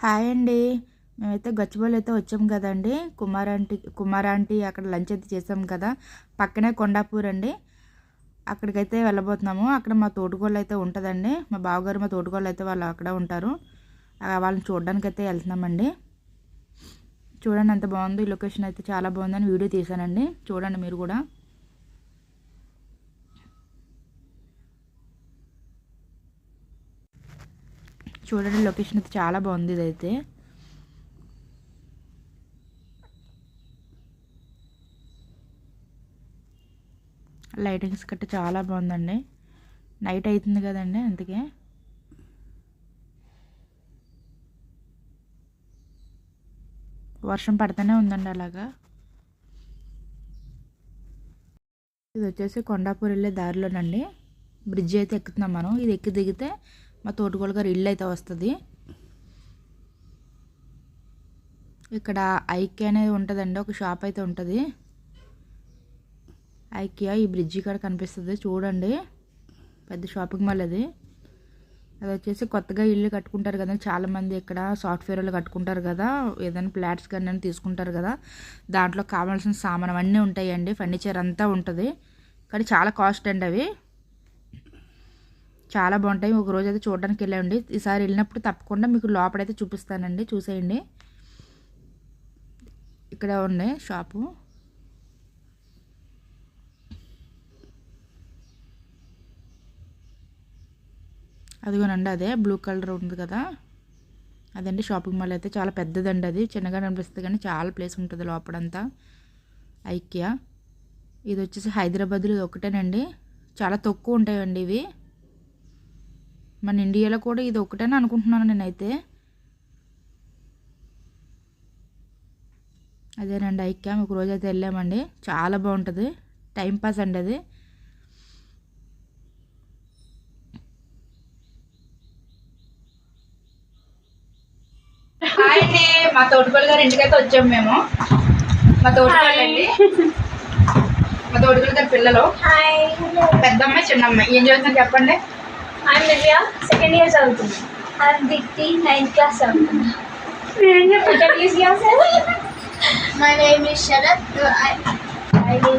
Hi అండి. మేమైతే గచ్చిబౌలి అయితే వచ్చాం కదండి. కుమారాంటి అక్కడ లంచ్ అయితే చేసాం కదా. పక్కనే కొండాపూర్ అండి. అక్కడికైతే వెళ్ళబోతున్నాము. అక్కడ మా తోటకోళ్ళు అయితే ఉంటుందండి. మా బావగారు మా తోటకోళ్ళు అయితే వాళ్ళు అక్కడ ఉంటారు. వాళ్ళని చూడడానికి అయితే వెళ్తున్నామండి. చూడండి ఎంత బాగుందో. ఈ లొకేషన్ అయితే చాలా బాగుందని వీడియో తీసానండి. చూడండి మీరు కూడా. చూడండి లొకేషన్ అయితే చాలా బాగుంది. ఇదైతే లైటింగ్స్ కట్ట చాలా బాగుందండి. నైట్ అవుతుంది కదండి, అందుకే వర్షం పడుతూనే ఉందండి అలాగా. ఇది వచ్చేసి కొండాపూర్ వెళ్ళే దారిలోనండి. బ్రిడ్జ్ అయితే ఎక్కుతున్నాం మనం. ఇది ఎక్కి దిగితే మా తోటకోళ్ళ గారు ఇల్లు అయితే వస్తుంది. ఇక్కడ ఐక్య అనేది ఉంటుందండి, ఒక షాప్ అయితే ఉంటుంది. ఐకియా ఈ బ్రిడ్జి కాడ కనిపిస్తుంది చూడండి. పెద్ద షాపింగ్ మాల్ అది. అది వచ్చేసి కొత్తగా ఇల్లు కట్టుకుంటారు కదా చాలామంది, ఇక్కడ సాఫ్ట్వేర్ వాళ్ళు కట్టుకుంటారు కదా, ఏదైనా ఫ్లాట్స్ కానీ తీసుకుంటారు కదా, దాంట్లో కావాల్సిన సామాన్ అన్నీ ఉంటాయండి. ఫర్నిచర్ అంతా ఉంటుంది. కానీ చాలా కాస్ట్ అండి అవి. చాలా బాగుంటాయి. ఒక రోజు అయితే చూడడానికి వెళ్ళండి. ఈసారి వెళ్ళినప్పుడు తప్పకుండా మీకు లోపలైతే చూపిస్తానండి, చూసేయండి. ఇక్కడ ఉంది షాపు. అదిగోనండి, అదే బ్లూ కలర్ ఉంది కదా, అదండి షాపింగ్ మాల్. అయితే చాలా పెద్దదండి. అది చిన్నగా అనిపిస్తుంది కానీ చాలా ప్లేస్ ఉంటుంది లోపలంతా. ఐకియా ఇది వచ్చేసి హైదరాబాద్లో ఇది ఒకటేనండి. చాలా తక్కువ ఉంటాయండి ఇవి. మన ఇండియాలో కూడా ఇది ఒకటేనా అనుకుంటున్నాను నేనైతే. అదేనండి ఐకియా. ఒక రోజు అయితే వెళ్ళామండి. చాలా బాగుంటుంది, టైంపాస్ అండి అది. హాయ్ అండి. మా తోటకోళ్ళ గారి ఇంటికైతే వచ్చాము మేము. మా తోటకోళ్ళు అండి, మా తోటకోళ్ళ గారి పిల్లలు. పెద్దమ్మాయి చిన్నమ్మాయి. ఏం చదువుతుంది చెప్పండి. I'm Nivya, second year చదువుతుంది. I'm Dikti, 9th class చదువుతున్నా. Introduce yourself. My name is Sharat. I will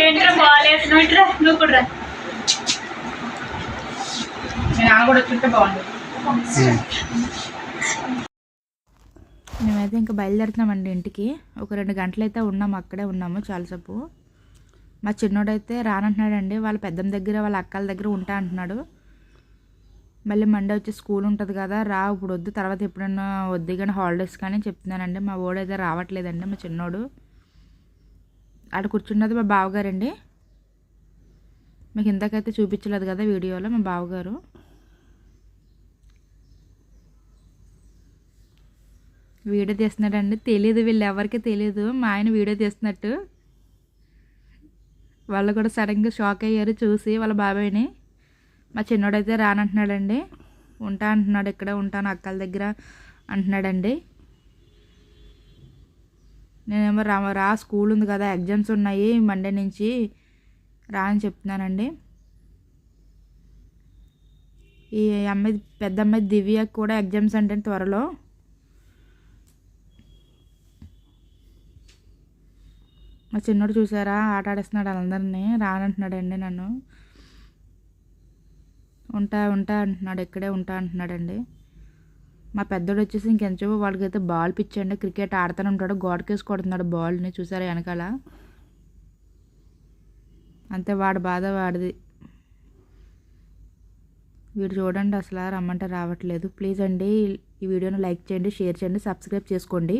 ఏంట్రా బాలేస్ నువ్వు కూడా. నేను ఆమె కూడా వచ్చుంటే బాగుంది. మేమైతే ఇంకా బయలుదేరుతున్నామండి ఇంటికి. ఒక 2 గంటలు అయితే ఉన్నాము, అక్కడే ఉన్నాము చాలాసేపు. మా చిన్నోడైతే రానంటున్నాడండి. వాళ్ళ పెద్దమ్మ దగ్గర వాళ్ళ అక్కల దగ్గర ఉంటా అంటున్నాడు. మళ్ళీ మండే వచ్చి స్కూల్ ఉంటుంది కదా, రా ఇప్పుడు వద్దు, తర్వాత ఎప్పుడైనా వద్దు కానీ హాలిడేస్ కానీ చెప్తున్నానండి. మా ఓడైతే రావట్లేదండి, మా చిన్నోడు. ఆడ కూర్చున్నది మా బావగారండి. మీకు ఇంతకైతే చూపించలేదు కదా వీడియోలో, మా బావగారు. వీడియో తీస్తున్నాడండి. తెలియదు, వీళ్ళు ఎవరికి తెలియదు మా ఆయన వీడియో తీస్తున్నట్టు. వాళ్ళు కూడా సడన్గా షాక్ అయ్యారు చూసి వాళ్ళ బాబాయ్ని. మా చిన్నోడైతే రానంటున్నాడండి. ఉంటా అంటున్నాడు, ఇక్కడే ఉంటాను అక్కల దగ్గర అంటున్నాడండి. నేనేమో రా స్కూల్ ఉంది కదా, ఎగ్జామ్స్ ఉన్నాయి మండే నుంచి రా అని చెప్తున్నానండి. ఈ అమ్మాయి పెద్ద అమ్మాయి దివ్యకి కూడా ఎగ్జామ్స్ అంటే త్వరలో. మా చిన్నోడు చూసారా ఆట ఆడిస్తున్నాడు అందరినీ. రానంటున్నాడండి నన్ను. ఉంటా అంటున్నాడు, ఇక్కడే ఉంటా అంటున్నాడండి. మా పెద్దోడు వచ్చేసి ఇంకెంతసేపు వాడికైతే బాల్ పిచ్చండి. క్రికెట్ ఆడుతూనే ఉంటాడు, గోడకేసి కొడుతున్నాడు బాల్ని. చూసారా వెనకాల. అంతే, వాడి బాధ వాడిది. వీడు చూడండి అసలు రమ్మంటే రావట్లేదు. ప్లీజ్ అండి ఈ వీడియోని లైక్ చేయండి, షేర్ చేయండి, సబ్స్క్రైబ్ చేసుకోండి.